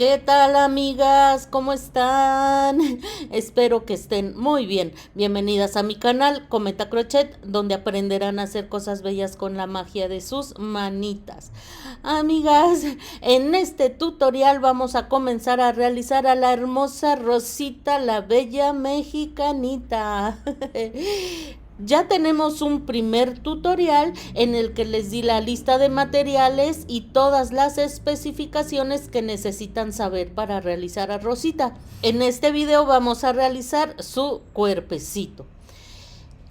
¿Qué tal, amigas? ¿Cómo están? Espero que estén muy bien. Bienvenidas a mi canal Cometa Crochet, donde aprenderán a hacer cosas bellas con la magia de sus manitas. Amigas, en este tutorial vamos a comenzar a realizar a la hermosa Rosita, la bella mexicanita. Ya tenemos un primer tutorial en el que les di la lista de materiales y todas las especificaciones que necesitan saber para realizar a Rosita. En este video vamos a realizar su cuerpecito.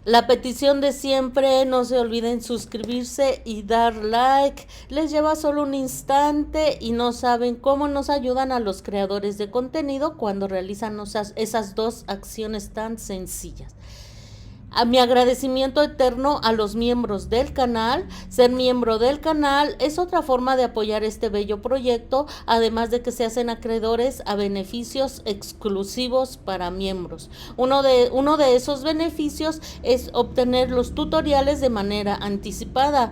La petición de siempre, no se olviden suscribirse y dar like. Les lleva solo un instante y no saben cómo nos ayudan a los creadores de contenido cuando realizan esas dos acciones tan sencillas. A mi agradecimiento eterno a los miembros del canal. Ser miembro del canal es otra forma de apoyar este bello proyecto, además de que se hacen acreedores a beneficios exclusivos para miembros. Uno de esos beneficios es obtener los tutoriales de manera anticipada.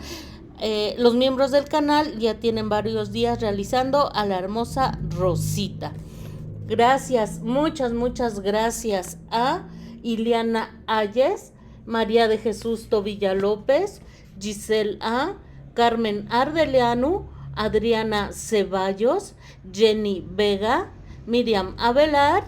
Los miembros del canal ya tienen varios días realizando a la hermosa Rosita. Gracias, muchas gracias a Ileana Ayes, María de Jesús Tobilla López, Giselle A., Carmen Ardeleanu, Adriana Ceballos, Jenny Vega, Miriam Avelar,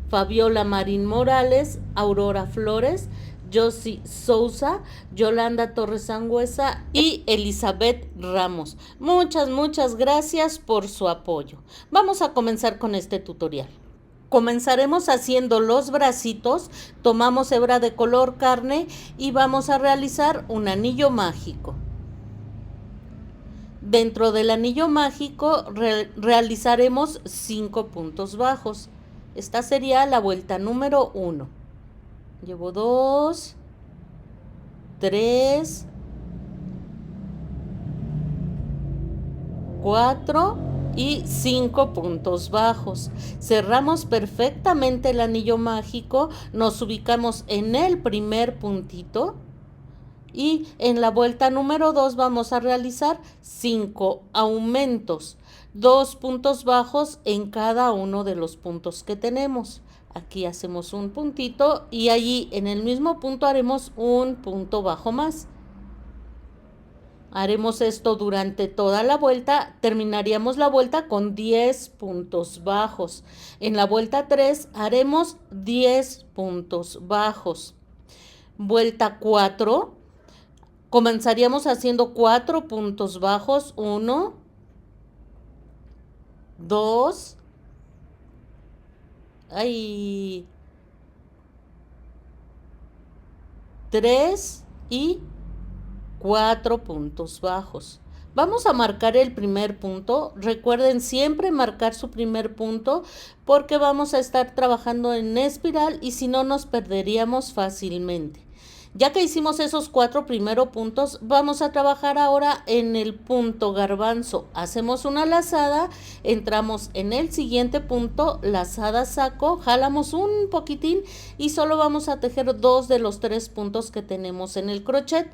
Fabiola Marín Morales, Aurora Flores, Josie Sousa, Yolanda Torres Sangüesa y Elizabeth Ramos. Muchas gracias por su apoyo. Vamos a comenzar con este tutorial. Comenzaremos haciendo los bracitos. Tomamos hebra de color carne y vamos a realizar un anillo mágico. Dentro del anillo mágico realizaremos 5 puntos bajos. Esta sería la vuelta número 1. Llevo 2, 3, 4 y 5 puntos bajos. Cerramos perfectamente el anillo mágico, nos ubicamos en el primer puntito y en la vuelta número 2 vamos a realizar 5 aumentos, 2 puntos bajos en cada uno de los puntos que tenemos. Aquí hacemos un puntito y allí en el mismo punto haremos un punto bajo más. Haremos esto durante toda la vuelta. Terminaríamos la vuelta con 10 puntos bajos. En la vuelta 3 haremos 10 puntos bajos. Vuelta 4. Comenzaríamos haciendo 4 puntos bajos. 1, 2, 3 y 4 puntos bajos. Vamos a marcar el primer punto. Recuerden siempre marcar su primer punto porque vamos a estar trabajando en espiral y si no nos perderíamos fácilmente. Ya que hicimos esos 4 primeros puntos, vamos a trabajar ahora en el punto garbanzo. Hacemos una lazada, entramos en el siguiente punto, lazada saco, jalamos un poquitín y solo vamos a tejer 2 de los 3 puntos que tenemos en el crochet.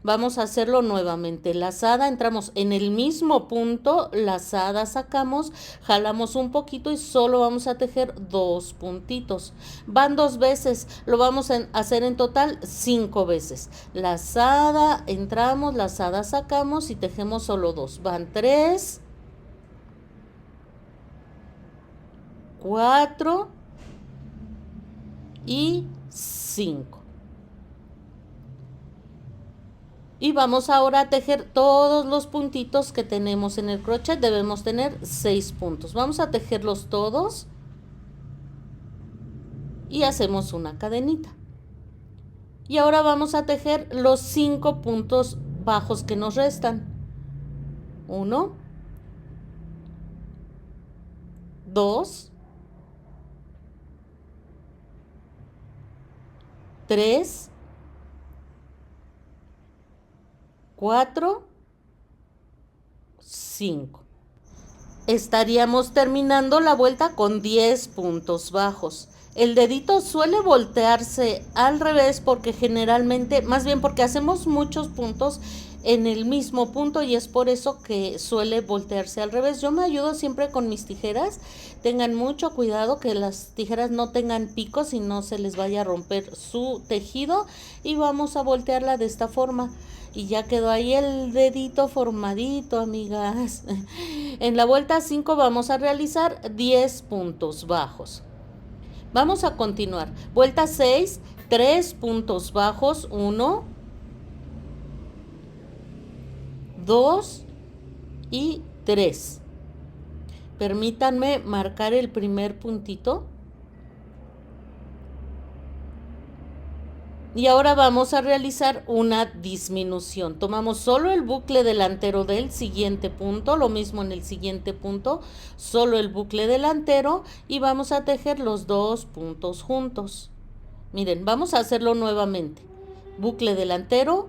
Vamos a hacerlo nuevamente. Lazada, entramos en el mismo punto, lazada sacamos, jalamos un poquito y solo vamos a tejer 2 puntitos. Van 2 veces, lo vamos a hacer en total 5 veces. Lazada, entramos, lazada sacamos y tejemos solo 2. Van 3, 4 y 5. Y vamos ahora a tejer todos los puntitos que tenemos en el crochet. Debemos tener 6 puntos. Vamos a tejerlos todos. Y hacemos una cadenita. Y ahora vamos a tejer los 5 puntos bajos que nos restan. 1, 2, 3, 4, 5. Estaríamos terminando la vuelta con 10 puntos bajos. El dedito suele voltearse al revés porque generalmente, más bien porque hacemos muchos puntos, en el mismo punto y es por eso que suele voltearse al revés. Yo me ayudo siempre con mis tijeras. Tengan mucho cuidado que las tijeras no tengan picos y no se les vaya a romper su tejido, y vamos a voltearla de esta forma. Y ya quedó ahí el dedito formadito, amigas. En la vuelta 5 vamos a realizar 10 puntos bajos. Vamos a continuar. Vuelta 6, 3 puntos bajos, 1, 2 y 3. Permítanme marcar el primer puntito. Y ahora vamos a realizar una disminución. Tomamos solo el bucle delantero del siguiente punto, lo mismo en el siguiente punto, solo el bucle delantero, y vamos a tejer los 2 puntos juntos. Miren, vamos a hacerlo nuevamente. Bucle delantero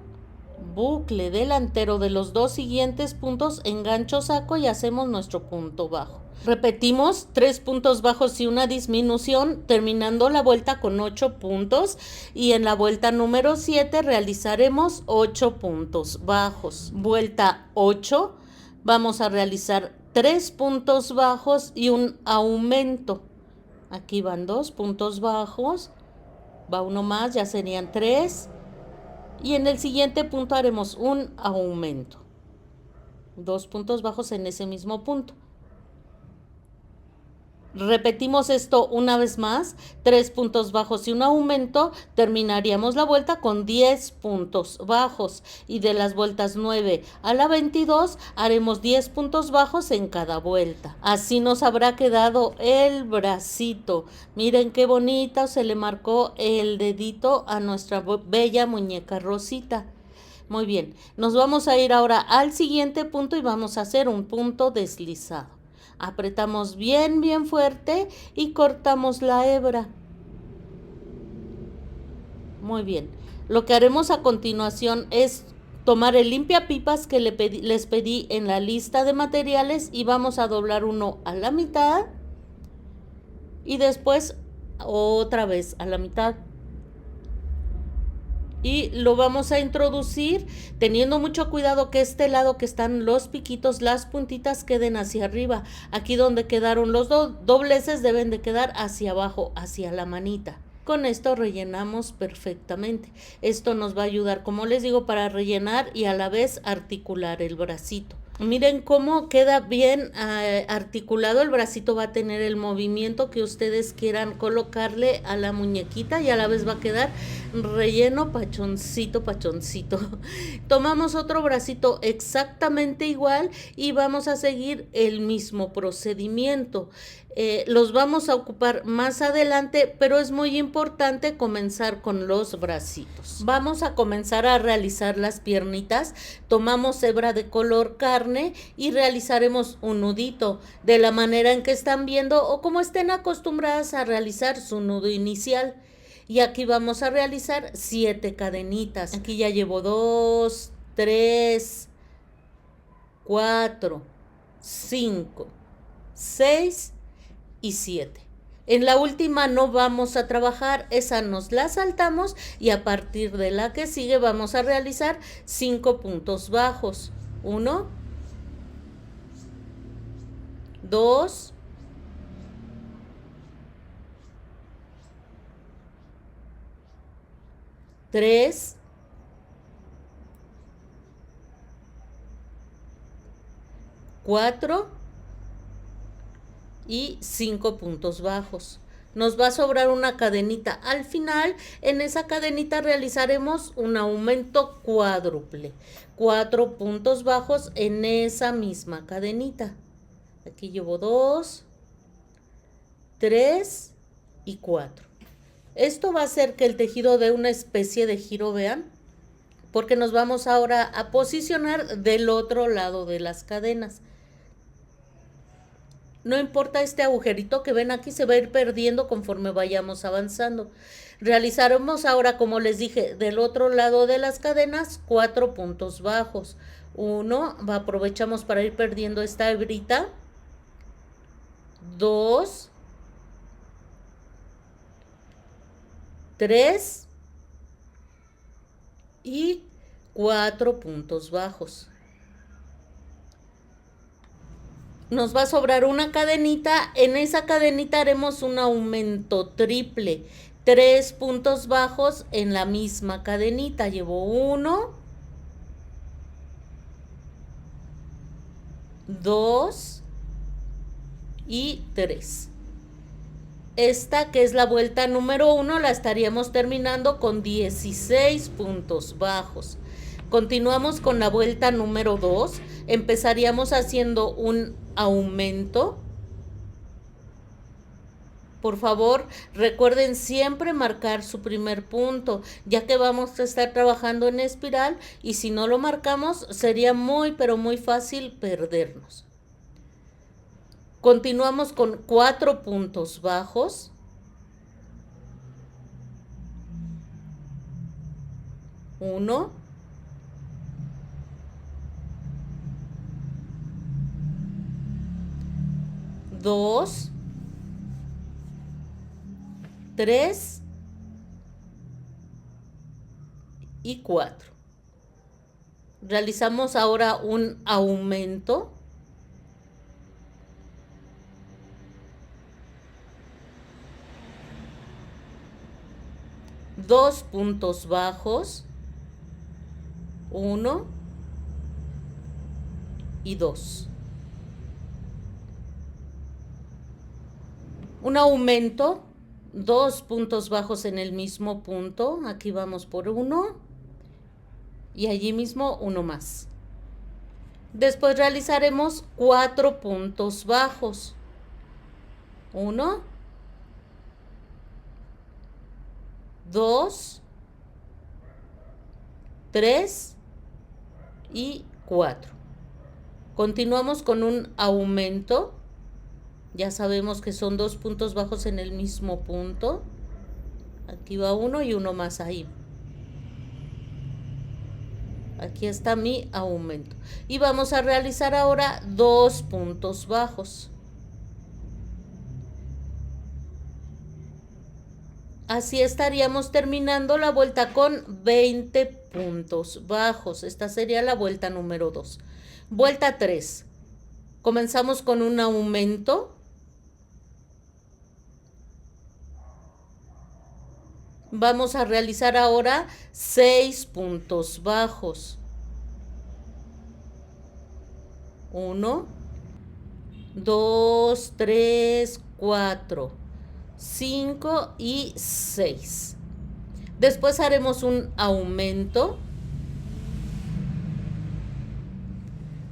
de los 2 siguientes puntos, engancho, saco y hacemos nuestro punto bajo. Repetimos 3 puntos bajos y una disminución, terminando la vuelta con 8 puntos, y en la vuelta número 7 realizaremos 8 puntos bajos. Vuelta 8, vamos a realizar 3 puntos bajos y un aumento. Aquí van 2 puntos bajos, va uno más, ya serían 3, y en el siguiente punto haremos un aumento. 2 puntos bajos en ese mismo punto. Repetimos esto una vez más, 3 puntos bajos y un aumento, terminaríamos la vuelta con 10 puntos bajos, y de las vueltas 9 a la 22 haremos 10 puntos bajos en cada vuelta. Así nos habrá quedado el bracito. Miren qué bonita se le marcó el dedito a nuestra bella muñeca Rosita. Muy bien, nos vamos a ir ahora al siguiente punto y vamos a hacer un punto deslizado. Apretamos bien, bien fuerte y cortamos la hebra. Muy bien. Lo que haremos a continuación es tomar el limpiapipas que les pedí en la lista de materiales y vamos a doblar uno a la mitad y después otra vez a la mitad. Y lo vamos a introducir teniendo mucho cuidado que este lado que están los piquitos, las puntitas queden hacia arriba. Aquí donde quedaron los dobleces deben de quedar hacia abajo, hacia la manita. Con esto rellenamos perfectamente. Esto nos va a ayudar, como les digo, para rellenar y a la vez articular el bracito. Miren cómo queda bien articulado. El bracito va a tener el movimiento que ustedes quieran colocarle a la muñequita y a la vez va a quedar relleno pachoncito, pachoncito. Tomamos otro bracito exactamente igual y vamos a seguir el mismo procedimiento. Los vamos a ocupar más adelante, pero es muy importante comenzar con los bracitos. Vamos a comenzar a realizar las piernitas. Tomamos hebra de color carne y realizaremos un nudito de la manera en que están viendo o como estén acostumbradas a realizar su nudo inicial. Y aquí vamos a realizar 7 cadenitas. Aquí ya llevo 2, 3, 4, 5, 6 y 7. En la última no vamos a trabajar, esa nos la saltamos y a partir de la que sigue vamos a realizar 5 puntos bajos. 1, 2, 3, 4 y 5 puntos bajos. Nos va a sobrar una cadenita. Al final, en esa cadenita realizaremos un aumento cuádruple. 4 puntos bajos en esa misma cadenita. Aquí llevo 2, 3 y 4. Esto va a hacer que el tejido dé una especie de giro, vean, porque nos vamos ahora a posicionar del otro lado de las cadenas. No importa este agujerito que ven aquí, se va a ir perdiendo conforme vayamos avanzando. Realizaremos ahora, como les dije, del otro lado de las cadenas, 4 puntos bajos. 1, aprovechamos para ir perdiendo esta hebrita. 2, 3 y 4 puntos bajos. Nos va a sobrar una cadenita. En esa cadenita haremos un aumento triple. 3 puntos bajos en la misma cadenita. Llevo 1, 2 y 3. Esta, que es la vuelta número 1, la estaríamos terminando con 16 puntos bajos. Continuamos con la vuelta número 2. Empezaríamos haciendo un aumento. Por favor, recuerden siempre marcar su primer punto, ya que vamos a estar trabajando en espiral y si no lo marcamos sería muy, pero muy fácil perdernos. Continuamos con 4 puntos bajos. 1, 2, 3 y 4. Realizamos ahora un aumento. Dos puntos bajos. 1 y 2. Un aumento. 2 puntos bajos en el mismo punto. Aquí vamos por 1. Y allí mismo uno más. Después realizaremos 4 puntos bajos. 1, 2, 3 y 4. Continuamos con un aumento. Ya sabemos que son 2 puntos bajos en el mismo punto. Aquí va uno y uno más ahí. Aquí está mi aumento. Y vamos a realizar ahora 2 puntos bajos. Así estaríamos terminando la vuelta con 20 puntos bajos. Esta sería la vuelta número 2. Vuelta 3. Comenzamos con un aumento. Vamos a realizar ahora 6 puntos bajos. 1, 2, 3, 4, 5 y 6. Después haremos un aumento.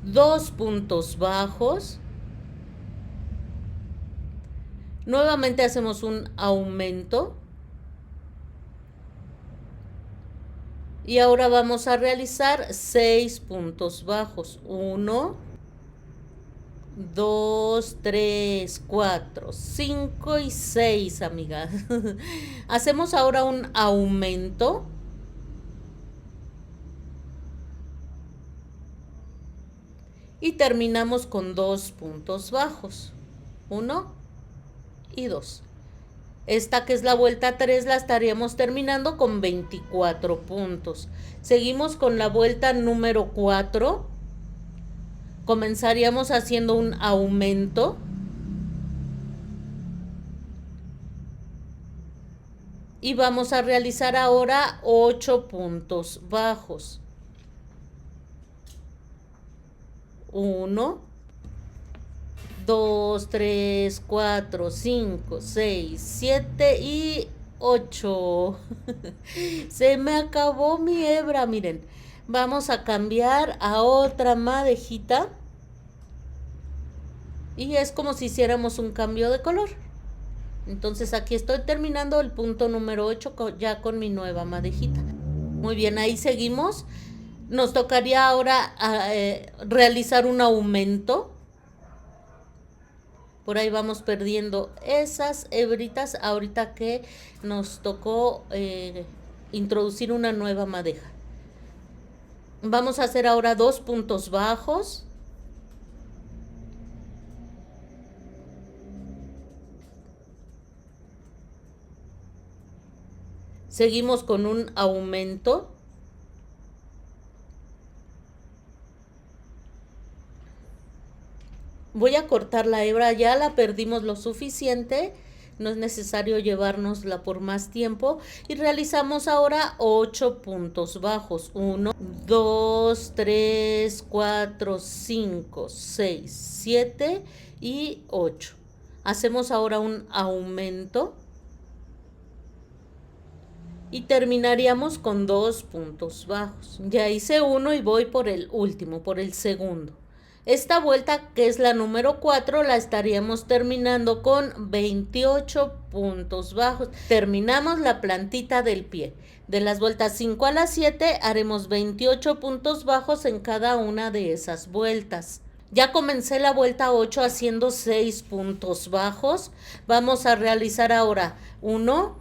2 puntos bajos. Nuevamente hacemos un aumento. Y ahora vamos a realizar 6 puntos bajos. 1, 2, 3, 4, 5 y 6, amigas. Hacemos ahora un aumento. Y terminamos con 2 puntos bajos. 1 y 2. Esta, que es la vuelta 3, la estaríamos terminando con 24 puntos. Seguimos con la vuelta número 4. Comenzaríamos haciendo un aumento. Y vamos a realizar ahora 8 puntos bajos. 1, 2, 3, 4, 5, 6, 7 y 8. Se me acabó mi hebra, miren. Vamos a cambiar a otra madejita. Y es como si hiciéramos un cambio de color. Entonces aquí estoy terminando el punto número 8 ya con mi nueva madejita. Muy bien, ahí seguimos. Nos tocaría ahora realizar un aumento. Por ahí vamos perdiendo esas hebritas ahorita que nos tocó introducir una nueva madeja. Vamos a hacer ahora 2 puntos bajos. Seguimos con un aumento. Voy a cortar la hebra, ya la perdimos lo suficiente, no es necesario llevárnosla por más tiempo. Y realizamos ahora 8 puntos bajos. 1, 2, 3, 4, 5, 6, 7 y 8. Hacemos ahora un aumento. Y terminaríamos con 2 puntos bajos. Ya hice uno y voy por el último, por el segundo. Esta vuelta, que es la número 4, la estaríamos terminando con 28 puntos bajos. Terminamos la plantita del pie. De las vueltas 5 a las 7 haremos 28 puntos bajos en cada una de esas vueltas. Ya comencé la vuelta 8 haciendo 6 puntos bajos. Vamos a realizar ahora 1,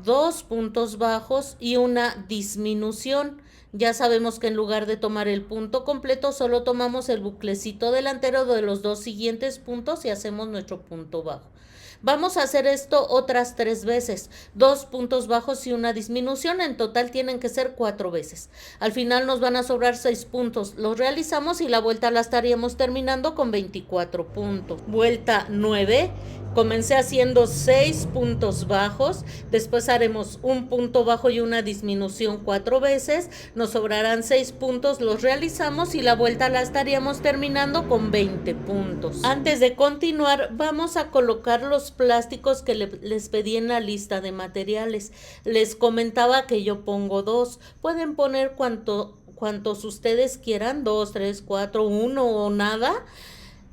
2 puntos bajos y una disminución. Ya sabemos que en lugar de tomar el punto completo, solo tomamos el buclecito delantero de los 2 siguientes puntos y hacemos nuestro punto bajo. Vamos a hacer esto otras 3 veces, 2 puntos bajos y una disminución. En total tienen que ser 4 veces. Al final nos van a sobrar 6 puntos. Los realizamos y la vuelta la estaríamos terminando con 24 puntos. Vuelta 9. Comencé haciendo 6 puntos bajos, después haremos un punto bajo y una disminución 4 veces, nos sobrarán 6 puntos, los realizamos y la vuelta la estaríamos terminando con 20 puntos. Antes de continuar, vamos a colocar los plásticos que les pedí en la lista de materiales. Les comentaba que yo pongo 2, pueden poner cuantos ustedes quieran, 2, 3, 4, 1 o nada.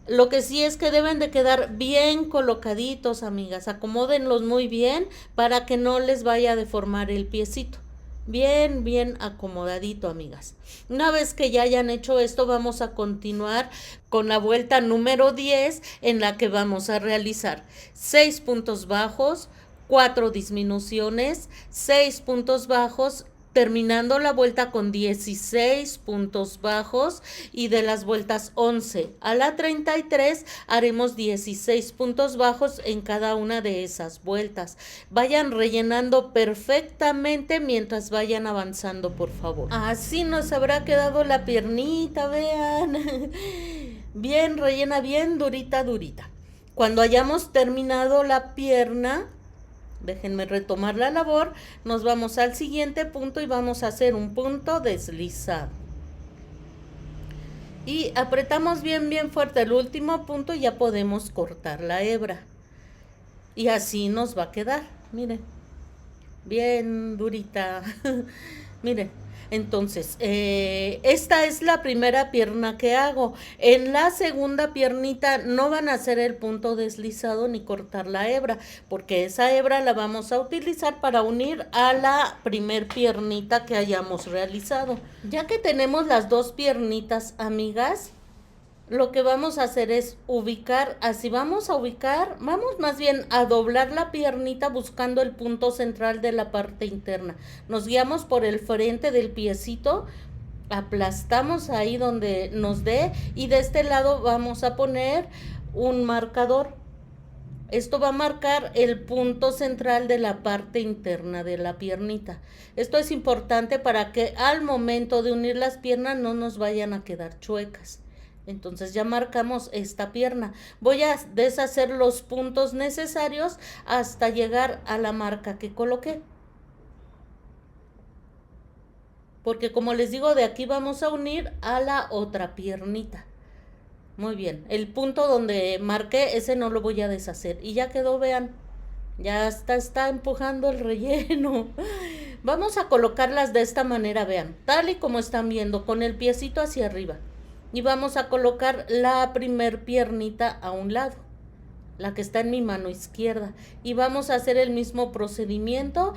Lo que sí es que deben de quedar bien colocaditos, amigas. Acomódenlos muy bien para que no les vaya a deformar el piecito. Bien, bien acomodadito, amigas. Una vez que ya hayan hecho esto, vamos a continuar con la vuelta número 10, en la que vamos a realizar 6 puntos bajos, 4 disminuciones, 6 puntos bajos, terminando la vuelta con 16 puntos bajos, y de las vueltas 11 a la 33 haremos 16 puntos bajos en cada una de esas vueltas. Vayan rellenando perfectamente mientras vayan avanzando, por favor. Así nos habrá quedado la piernita, vean. Bien rellena, bien durita, durita. Cuando hayamos terminado la pierna, déjenme retomar la labor, nos vamos al siguiente punto y vamos a hacer un punto deslizado. Y apretamos bien, bien fuerte el último punto y ya podemos cortar la hebra. Y así nos va a quedar, miren, bien durita. Miren, entonces, esta es la primera pierna que hago. En la segunda piernita no van a hacer el punto deslizado ni cortar la hebra, porque esa hebra la vamos a utilizar para unir a la primer piernita que hayamos realizado. Ya que tenemos las dos piernitas, amigas, lo que vamos a hacer es ubicar, vamos más bien a doblar la piernita buscando el punto central de la parte interna. Nos guiamos por el frente del piecito, aplastamos ahí donde nos dé y de este lado vamos a poner un marcador. Esto va a marcar el punto central de la parte interna de la piernita. Esto es importante para que al momento de unir las piernas no nos vayan a quedar chuecas. Entonces ya marcamos esta pierna. Voy a deshacer los puntos necesarios hasta llegar a la marca que coloqué. Porque como les digo, de aquí vamos a unir a la otra piernita. Muy bien, el punto donde marqué, ese no lo voy a deshacer. Y ya quedó, vean, ya está empujando el relleno. Vamos a colocarlas de esta manera, vean, tal y como están viendo, con el piecito hacia arriba. Y vamos a colocar la primer piernita a un lado, la que está en mi mano izquierda. Y vamos a hacer el mismo procedimiento,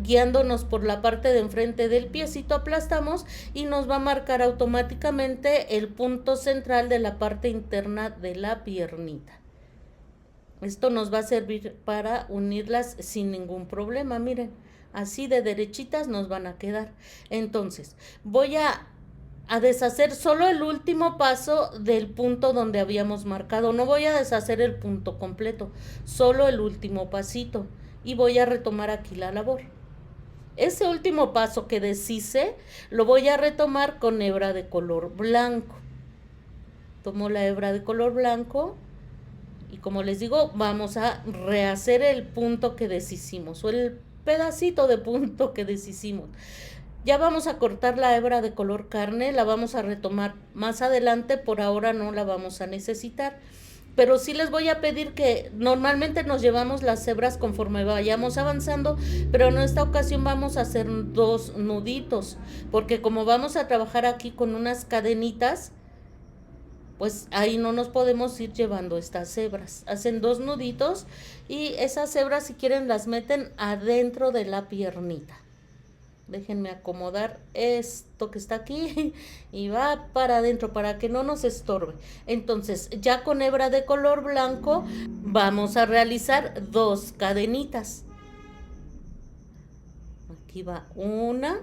guiándonos por la parte de enfrente del piecito, aplastamos y nos va a marcar automáticamente el punto central de la parte interna de la piernita. Esto nos va a servir para unirlas sin ningún problema, miren, así de derechitas nos van a quedar. Entonces, voy a deshacer solo el último paso del punto donde habíamos marcado. No voy a deshacer el punto completo, solo el último pasito. Y voy a retomar aquí la labor. Ese último paso que deshice, lo voy a retomar con hebra de color blanco. Tomo la hebra de color blanco y como les digo, vamos a rehacer el punto que deshicimos o el pedacito de punto que deshicimos. Ya vamos a cortar la hebra de color carne, la vamos a retomar más adelante, por ahora no la vamos a necesitar. Pero sí les voy a pedir que normalmente nos llevamos las hebras conforme vayamos avanzando, pero en esta ocasión vamos a hacer 2 nuditos, porque como vamos a trabajar aquí con unas cadenitas, pues ahí no nos podemos ir llevando estas hebras. Hacen 2 nuditos y esas hebras, si quieren, las meten adentro de la piernita. Déjenme acomodar esto que está aquí y va para adentro para que no nos estorbe. Entonces, ya con hebra de color blanco vamos a realizar 2 cadenitas. Aquí va una.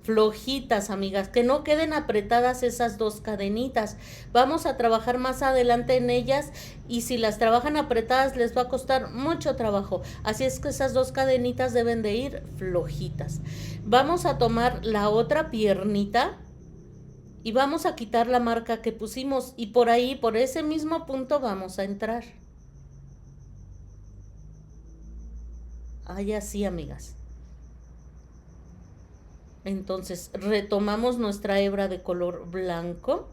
Flojitas, amigas, que no queden apretadas esas 2 cadenitas. Vamos a trabajar más adelante en ellas y si las trabajan apretadas les va a costar mucho trabajo. Así es que esas 2 cadenitas deben de ir flojitas. Vamos a tomar la otra piernita y vamos a quitar la marca que pusimos y por ahí, por ese mismo punto vamos a entrar. Ahí así, amigas. Entonces retomamos nuestra hebra de color blanco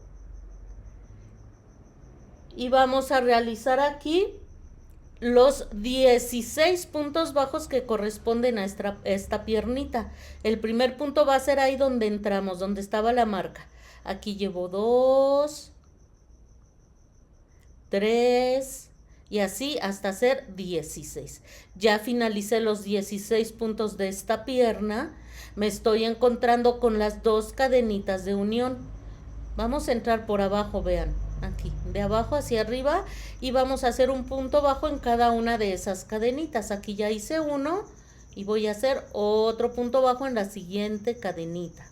y vamos a realizar aquí los 16 puntos bajos que corresponden a esta piernita. El primer punto va a ser ahí donde entramos, donde estaba la marca. Aquí llevo 2, 3 y así hasta hacer 16. Ya finalicé los 16 puntos de esta pierna. Me estoy encontrando con las 2 cadenitas de unión. Vamos a entrar por abajo, vean, aquí, de abajo hacia arriba y vamos a hacer un punto bajo en cada una de esas cadenitas. Aquí ya hice uno y voy a hacer otro punto bajo en la siguiente cadenita.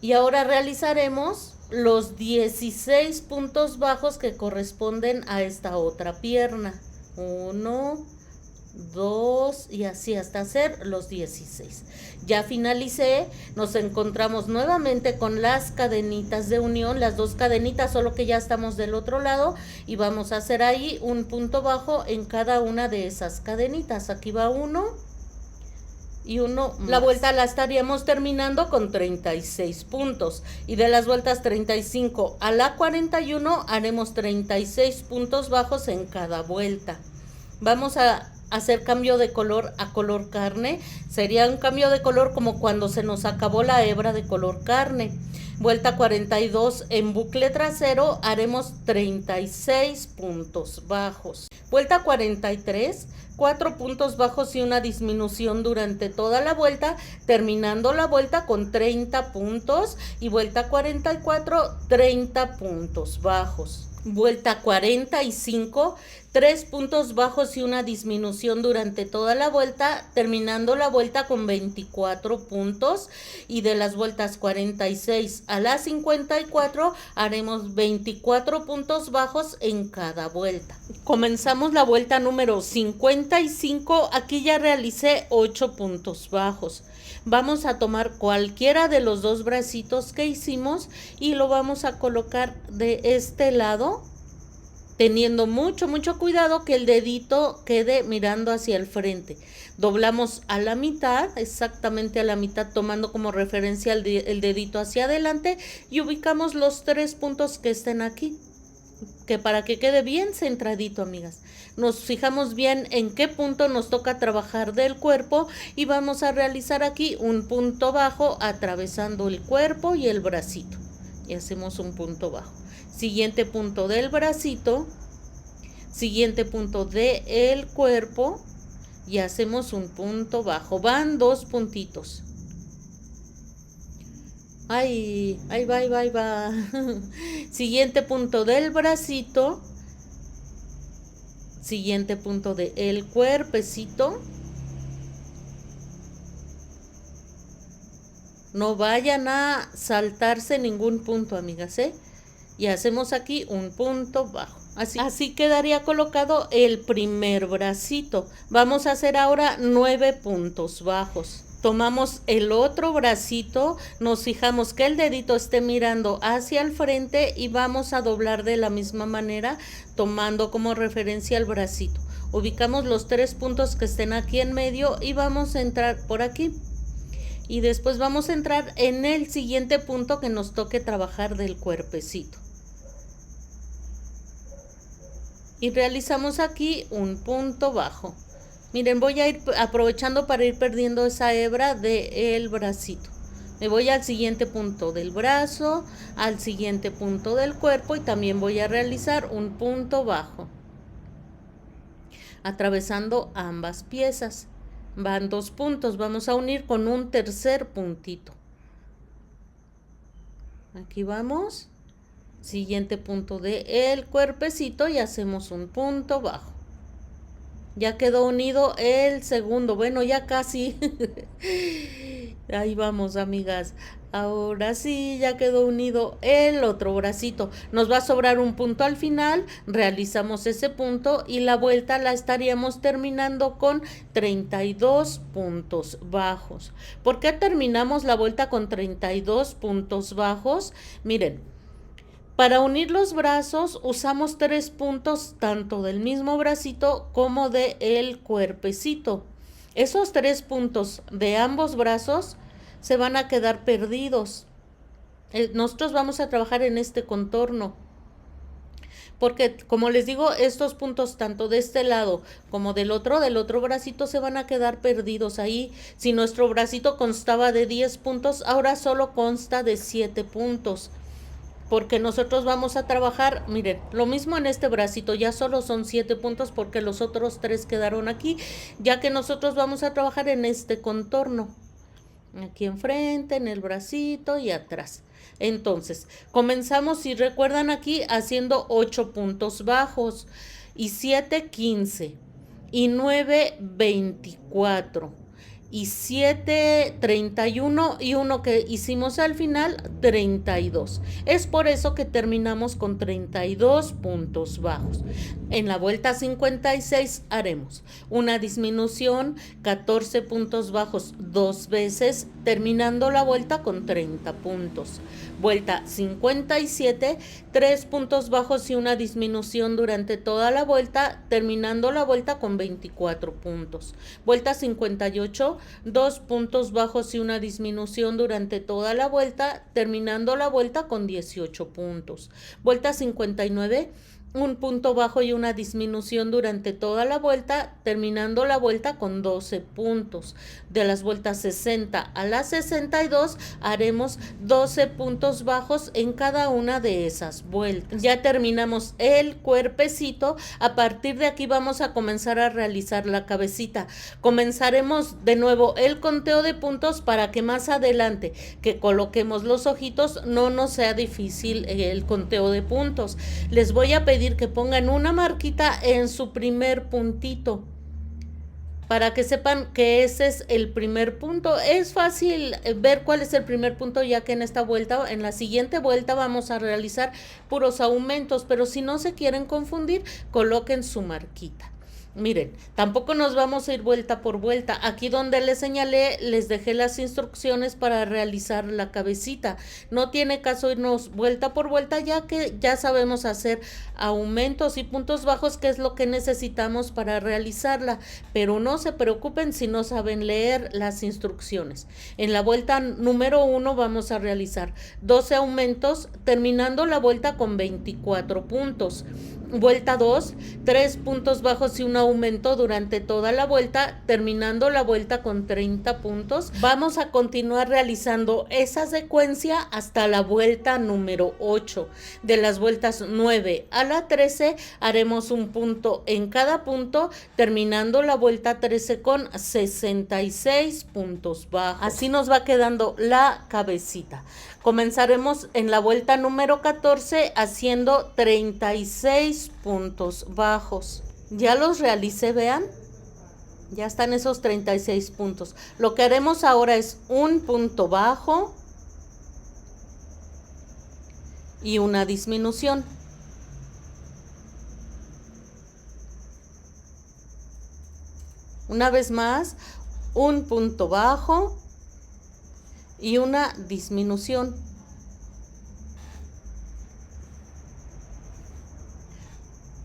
Y ahora realizaremos los 16 puntos bajos que corresponden a esta otra pierna. 1, 2 y así hasta hacer los 16. Ya finalicé, nos encontramos nuevamente con las cadenitas de unión, las 2 cadenitas, solo que ya estamos del otro lado y vamos a hacer ahí un punto bajo en cada una de esas cadenitas. Aquí va uno y uno más. La vuelta la estaríamos terminando con 36 puntos y de las vueltas 35 a la 41 haremos 36 puntos bajos en cada vuelta. Vamos a hacer cambio de color a color carne. Sería un cambio de color como cuando se nos acabó la hebra de color carne. Vuelta 42 en bucle trasero haremos 36 puntos bajos. Vuelta 43, 4 puntos bajos y una disminución durante toda la vuelta, terminando la vuelta con 30 puntos y vuelta 44, 30 puntos bajos. Vuelta 45, 3 puntos bajos y una disminución durante toda la vuelta, terminando la vuelta con 24 puntos y de las vueltas 46 a la 54 haremos 24 puntos bajos en cada vuelta. Comenzamos la vuelta número 55, aquí ya realicé 8 puntos bajos. Vamos a tomar cualquiera de los 2 bracitos que hicimos y lo vamos a colocar de este lado, teniendo mucho cuidado que el dedito quede mirando hacia el frente. Doblamos a la mitad, exactamente a la mitad, tomando como referencia el dedito hacia adelante y ubicamos los 3 puntos que estén aquí, que para que quede bien centradito, amigas. Nos fijamos bien en qué punto nos toca trabajar del cuerpo y vamos a realizar aquí un punto bajo atravesando el cuerpo y el bracito. Y hacemos un punto bajo. Siguiente punto del bracito, siguiente punto del cuerpo y hacemos un punto bajo. Van 2 puntitos. Ahí va. Siguiente punto del bracito. Siguiente punto del cuerpecito. No vayan a saltarse ningún punto, amigas, ¿eh? Y hacemos aquí un punto bajo. Así quedaría colocado el primer bracito. Vamos a hacer ahora 9 puntos bajos. Tomamos el otro bracito, nos fijamos que el dedito esté mirando hacia el frente y vamos a doblar de la misma manera, tomando como referencia el bracito. Ubicamos los 3 puntos que estén aquí en medio y vamos a entrar por aquí. Y después vamos a entrar en el siguiente punto que nos toque trabajar del cuerpecito. Y realizamos aquí un punto bajo. Miren, voy a ir aprovechando para ir perdiendo esa hebra del bracito. Me voy al siguiente punto del brazo, al siguiente punto del cuerpo y también voy a realizar un punto bajo, atravesando ambas piezas. Van 2 puntos, vamos a unir con un tercer puntito. Aquí vamos, siguiente punto del cuerpecito y hacemos un punto bajo. Ya quedó unido el segundo, bueno, ya casi. Ahí vamos, amigas. Ahora sí, ya quedó unido el otro bracito. Nos va a sobrar un punto al final, realizamos ese punto y la vuelta la estaríamos terminando con 32 puntos bajos. ¿Por qué terminamos la vuelta con 32 puntos bajos? Miren. Para unir los brazos usamos 3 puntos tanto del mismo bracito como del cuerpecito. Esos 3 puntos de ambos brazos se van a quedar perdidos. Nosotros vamos a trabajar en este contorno. Porque, como les digo, estos puntos tanto de este lado como del otro bracito se van a quedar perdidos ahí. Si nuestro bracito constaba de 10 puntos, ahora solo consta de 7 puntos. Porque nosotros vamos a trabajar, miren, lo mismo en este bracito, ya solo son 7 puntos porque los otros 3 quedaron aquí, ya que nosotros vamos a trabajar en este contorno, aquí enfrente, en el bracito y atrás. Entonces, comenzamos, si recuerdan aquí, haciendo 8 puntos bajos, y 7, 15, y 9, 24. Y 7, 31 y uno que hicimos al final, 32. Es por eso que terminamos con 32 puntos bajos. En la vuelta 56 haremos una disminución, 14 puntos bajos 2 veces, terminando la vuelta con 30 puntos. Vuelta 57, 3 puntos bajos y una disminución durante toda la vuelta, terminando la vuelta con 24 puntos. Vuelta 58, 2 puntos bajos y una disminución durante toda la vuelta, terminando la vuelta con 18 puntos. Vuelta 59, un punto bajo y una disminución durante toda la vuelta, terminando la vuelta con 12 puntos. De las vueltas 60 a las 62 haremos 12 puntos bajos en cada una de esas vueltas. Ya terminamos el cuerpecito. A partir de aquí vamos a comenzar a realizar la cabecita. Comenzaremos de nuevo el conteo de puntos para que más adelante que coloquemos los ojitos no nos sea difícil el conteo de puntos. Les voy a pedir que pongan una marquita en su primer puntito para que sepan que ese es el primer punto. Es fácil ver cuál es el primer punto, ya que en esta vuelta, en la siguiente vuelta vamos a realizar puros aumentos, pero si no se quieren confundir, coloquen su marquita. Miren, tampoco nos vamos a ir vuelta por vuelta. Aquí donde les señalé, les dejé las instrucciones para realizar la cabecita. No tiene caso irnos vuelta por vuelta, ya que ya sabemos hacer aumentos y puntos bajos, que es lo que necesitamos para realizarla. Pero no se preocupen si no saben leer las instrucciones. En la vuelta número 1 vamos a realizar 12 aumentos, terminando la vuelta con 24 puntos. Vuelta 2, 3 puntos bajos y un aumento durante toda la vuelta, terminando la vuelta con 30 puntos. Vamos a continuar realizando esa secuencia hasta la vuelta número 8. De las vueltas 9 a la 13 haremos un punto en cada punto, terminando la vuelta 13 con 66 puntos bajos. Así nos va quedando la cabecita. Comenzaremos en la vuelta número 14 haciendo 36 puntos bajos. Ya los realicé, vean. Ya están esos 36 puntos. Lo que haremos ahora es un punto bajo y una disminución. Una vez más, un punto bajo y una disminución.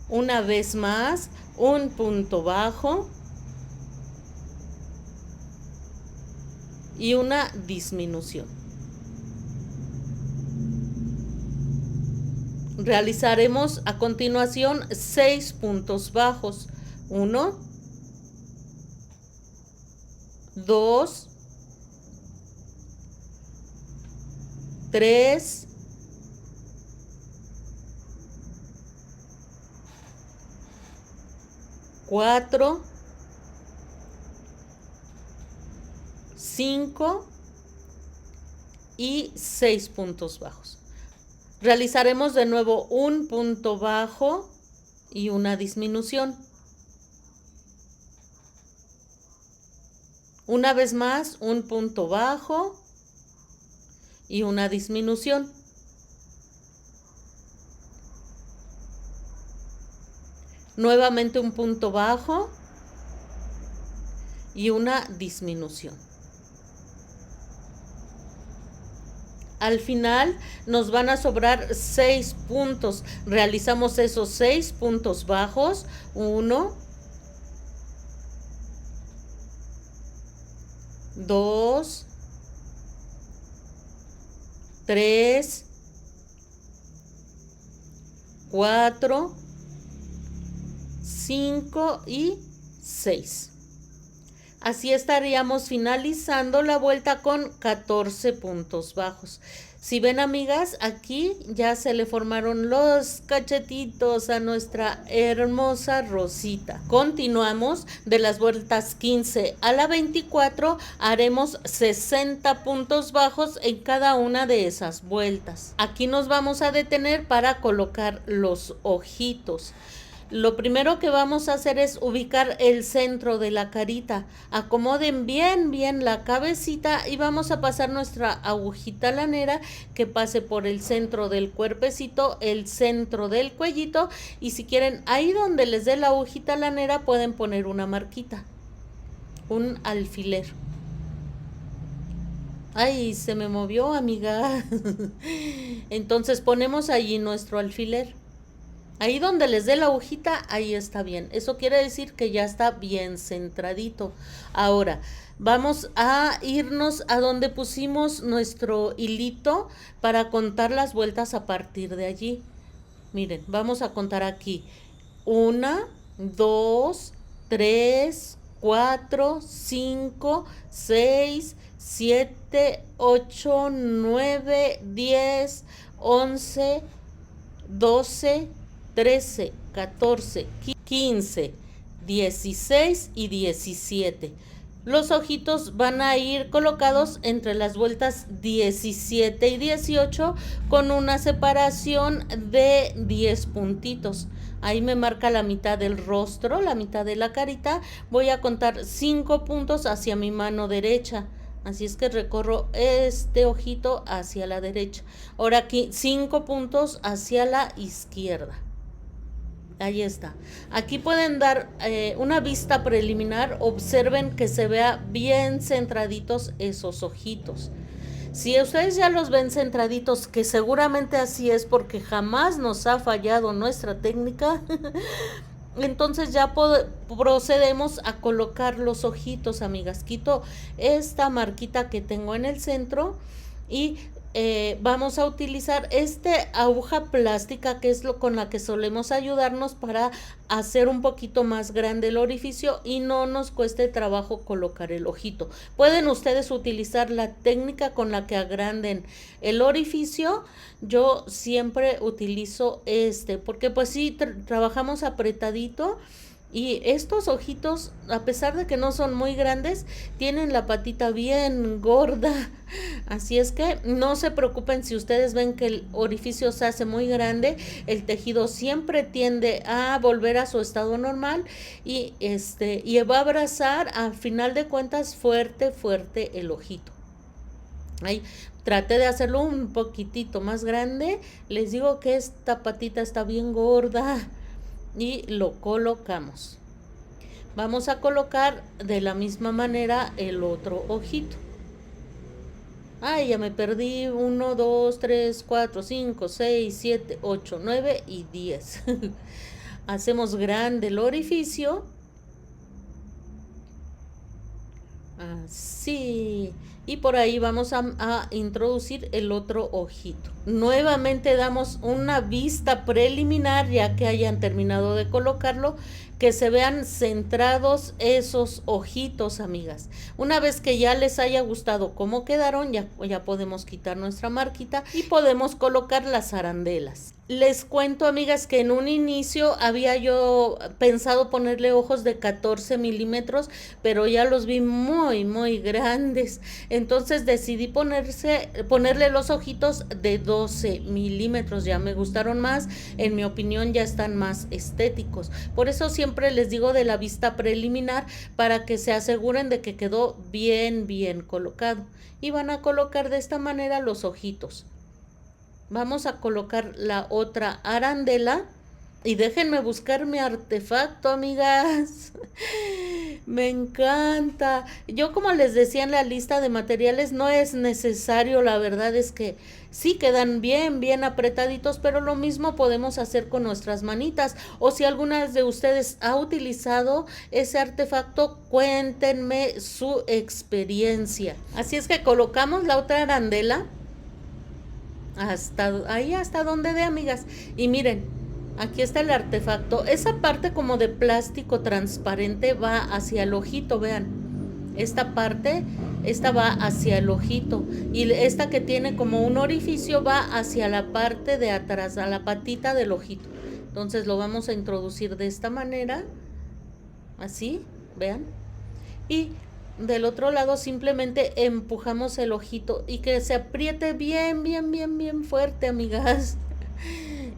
Una vez más, un punto bajo y una disminución. Realizaremos a continuación 6 puntos bajos. 1, 2, 3, 4, 5 y 6 puntos bajos. Realizaremos de nuevo un punto bajo y una disminución. Una vez más, un punto bajo y una disminución. Nuevamente un punto bajo y una disminución. Al final nos van a sobrar 6 puntos. Realizamos esos 6 puntos bajos. 1, 2, 3, 4, 5 y 6. Así estaríamos finalizando la vuelta con 14 puntos bajos. Si ven, amigas, aquí ya se le formaron los cachetitos a nuestra hermosa Rosita. Continuamos de las vueltas 15 a la 24, haremos 60 puntos bajos en cada una de esas vueltas. Aquí nos vamos a detener para colocar los ojitos. Lo primero que vamos a hacer es ubicar el centro de la carita. Acomoden bien la cabecita y vamos a pasar nuestra agujita lanera que pase por el centro del cuerpecito, el centro del cuellito, y si quieren, ahí donde les dé la agujita lanera pueden poner una marquita, un alfiler. Ay, se me movió, amiga. Entonces ponemos allí nuestro alfiler. Ahí donde les dé la agujita, ahí está bien. Eso quiere decir que ya está bien centradito. Ahora, vamos a irnos a donde pusimos nuestro hilito para contar las vueltas a partir de allí. Miren, vamos a contar aquí. 1, 2, 3, 4, 5, 6, 7, 8, 9, 10, 11, 12, 13, 14, 15, 16 y 17. Los ojitos van a ir colocados entre las vueltas 17 y 18 con una separación de 10 puntitos. Ahí me marca la mitad del rostro, la mitad de la carita. Voy a contar 5 puntos hacia mi mano derecha. Así es que recorro este ojito hacia la derecha. Ahora aquí 5 puntos hacia la izquierda. Ahí está. Aquí pueden dar una vista preliminar. Observen que se vea bien centraditos esos ojitos. Si ustedes ya los ven centraditos, que seguramente así es porque jamás nos ha fallado nuestra técnica, entonces ya procedemos a colocar los ojitos, amigas. Quito esta marquita que tengo en el centro y vamos a utilizar esta aguja plástica que es con la que solemos ayudarnos para hacer un poquito más grande el orificio y no nos cueste trabajo colocar el ojito. Pueden ustedes utilizar la técnica con la que agranden el orificio. Yo siempre utilizo porque pues sí trabajamos apretadito. Y estos ojitos, a pesar de que no son muy grandes, tienen la patita bien gorda. Así es que no se preocupen si ustedes ven que el orificio se hace muy grande. El tejido siempre tiende a volver a su estado normal y va a abrazar a final de cuentas fuerte el ojito. Ahí traté de hacerlo un poquitito más grande. Les digo que esta patita está bien gorda. Y lo colocamos. Vamos a colocar de la misma manera el otro ojito. Ay, ya me perdí. 1, 2, 3, 4, 5, 6, 7, 8, 9 y 10. Hacemos grande el orificio. Así. Y por ahí vamos a introducir el otro ojito. Nuevamente damos una vista preliminar, ya que hayan terminado de colocarlo, que se vean centrados esos ojitos, amigas. Una vez que ya les haya gustado cómo quedaron, ya podemos quitar nuestra marquita y podemos colocar las arandelas. Les cuento, amigas, que en un inicio había yo pensado ponerle ojos de 14 milímetros, pero ya los vi muy grandes. Entonces decidí ponerle los ojitos de 12 milímetros. Ya me gustaron más, en mi opinión ya están más estéticos. Por eso siempre les digo de la vista preliminar, para que se aseguren de que quedó bien colocado. Y van a colocar de esta manera los ojitos. Vamos a colocar la otra arandela y déjenme buscar mi artefacto, amigas. Me encanta. Yo, como les decía en la lista de materiales, no es necesario, la verdad es que sí quedan bien apretaditos, pero lo mismo podemos hacer con nuestras manitas. O si alguna de ustedes ha utilizado ese artefacto, cuéntenme su experiencia. Así es que colocamos la otra arandela hasta ahí, hasta donde dé, amigas. Y miren, aquí está el artefacto. Esa parte como de plástico transparente va hacia el ojito, vean. Esta parte, esta va hacia el ojito. Y esta que tiene como un orificio va hacia la parte de atrás, a la patita del ojito. Entonces lo vamos a introducir de esta manera. Así, vean. Y del otro lado simplemente empujamos el ojito y que se apriete bien fuerte, amigas.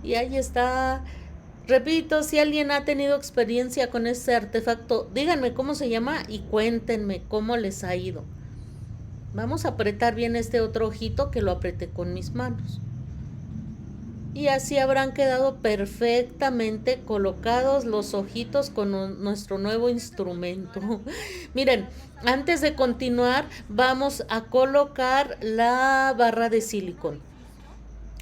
Y ahí está. Repito, si alguien ha tenido experiencia con este artefacto, díganme cómo se llama y cuéntenme cómo les ha ido. Vamos a apretar bien este otro ojito, que lo apreté con mis manos. Y así habrán quedado perfectamente colocados los ojitos con nuestro nuevo instrumento. Miren, antes de continuar, vamos a colocar la barra de silicón.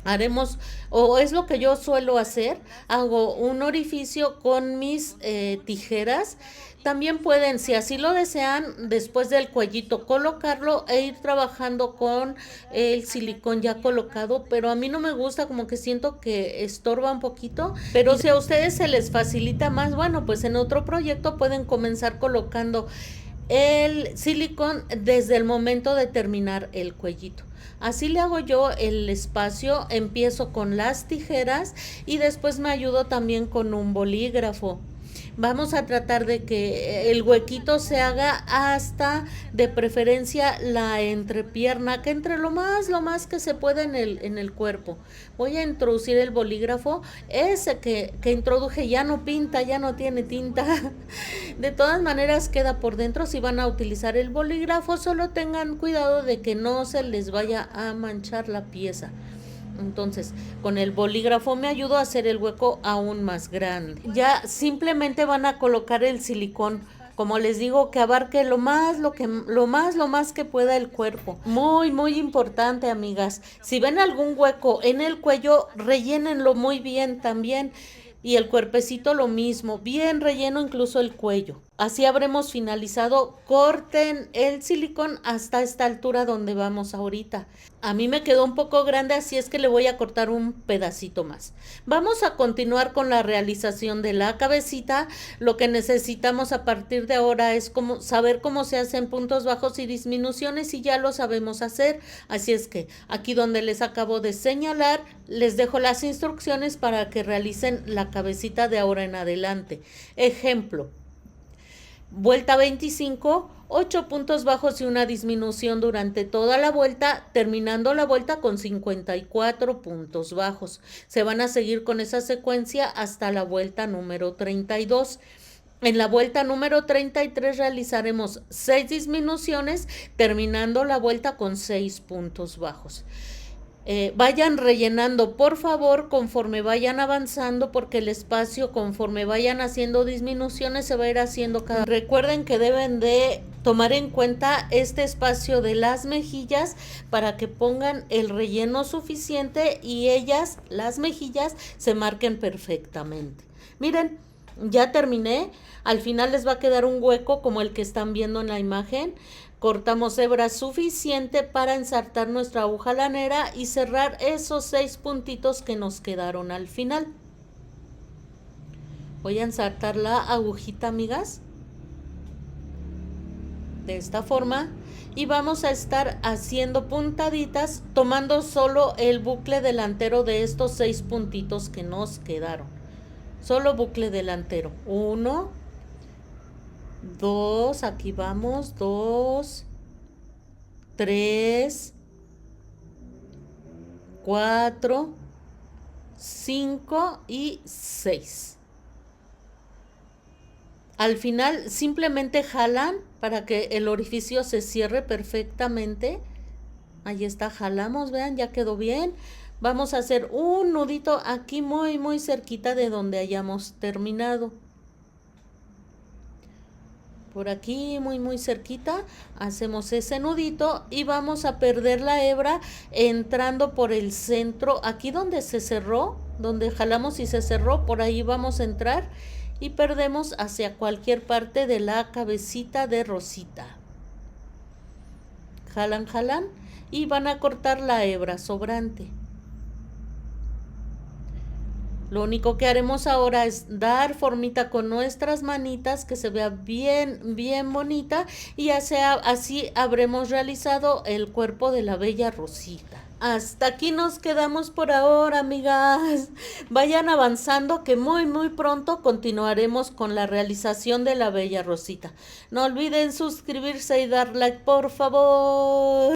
Haremos, o es lo que yo suelo hacer, hago un orificio con mis tijeras. También pueden, si así lo desean, después del cuellito colocarlo e ir trabajando con el silicón ya colocado, pero a mí no me gusta, como que siento que estorba un poquito. Pero si a ustedes se les facilita más, bueno, pues en otro proyecto pueden comenzar colocando el silicón desde el momento de terminar el cuellito. Así le hago yo el espacio, empiezo con las tijeras y después me ayudo también con un bolígrafo. Vamos a tratar de que el huequito se haga hasta, de preferencia, la entrepierna, que entre lo más que se pueda en el cuerpo. Voy a introducir el bolígrafo. Ese que introduje ya no pinta, ya no tiene tinta. De todas maneras queda por dentro. Si van a utilizar el bolígrafo, solo tengan cuidado de que no se les vaya a manchar la pieza. Entonces, con el bolígrafo me ayudo a hacer el hueco aún más grande. Ya simplemente van a colocar el silicón, como les digo, que abarque lo más que pueda el cuerpo. Muy importante, amigas. Si ven algún hueco en el cuello, rellénenlo muy bien también. Y el cuerpecito lo mismo, bien relleno, incluso el cuello. Así habremos finalizado. Corten el silicón hasta esta altura donde vamos ahorita. A mí me quedó un poco grande, así es que le voy a cortar un pedacito más. Vamos a continuar con la realización de la cabecita. Lo que necesitamos a partir de ahora es saber cómo se hacen puntos bajos y disminuciones, y ya lo sabemos hacer. Así es que aquí donde les acabo de señalar, les dejo las instrucciones para que realicen la cabecita de ahora en adelante. Ejemplo: vuelta 25, 8 puntos bajos y una disminución durante toda la vuelta, terminando la vuelta con 54 puntos bajos. Se van a seguir con esa secuencia hasta la vuelta número 32. En la vuelta número 33 realizaremos 6 disminuciones, terminando la vuelta con 6 puntos bajos. Vayan rellenando, por favor, conforme vayan avanzando, porque el espacio, conforme vayan haciendo disminuciones, se va a ir haciendo cada... Recuerden que deben de tomar en cuenta este espacio de las mejillas para que pongan el relleno suficiente y ellas, las mejillas, se marquen perfectamente. Miren, ya terminé. Al final les va a quedar un hueco como el que están viendo en la imagen. Cortamos hebra suficiente para ensartar nuestra aguja lanera y cerrar esos 6 puntitos que nos quedaron al final. Voy a ensartar la agujita, amigas, de esta forma, y vamos a estar haciendo puntaditas tomando solo el bucle delantero de estos 6 puntitos que nos quedaron. Solo bucle delantero. 1, 2, aquí vamos, 2, 3, 4, 5 y 6. Al final simplemente jalan para que el orificio se cierre perfectamente. Ahí está, jalamos, vean, ya quedó bien. Vamos a hacer un nudito aquí muy cerquita de donde hayamos terminado. Por aquí muy cerquita hacemos ese nudito y vamos a perder la hebra entrando por el centro, aquí donde se cerró, donde jalamos y se cerró, por ahí vamos a entrar y perdemos hacia cualquier parte de la cabecita de Rosita. Jalan y van a cortar la hebra sobrante. Lo único que haremos ahora es dar formita con nuestras manitas, que se vea bien bonita, y así habremos realizado el cuerpo de la bella Rosita. Hasta aquí nos quedamos por ahora, amigas. Vayan avanzando que muy pronto continuaremos con la realización de la bella Rosita. No olviden suscribirse y dar like, por favor.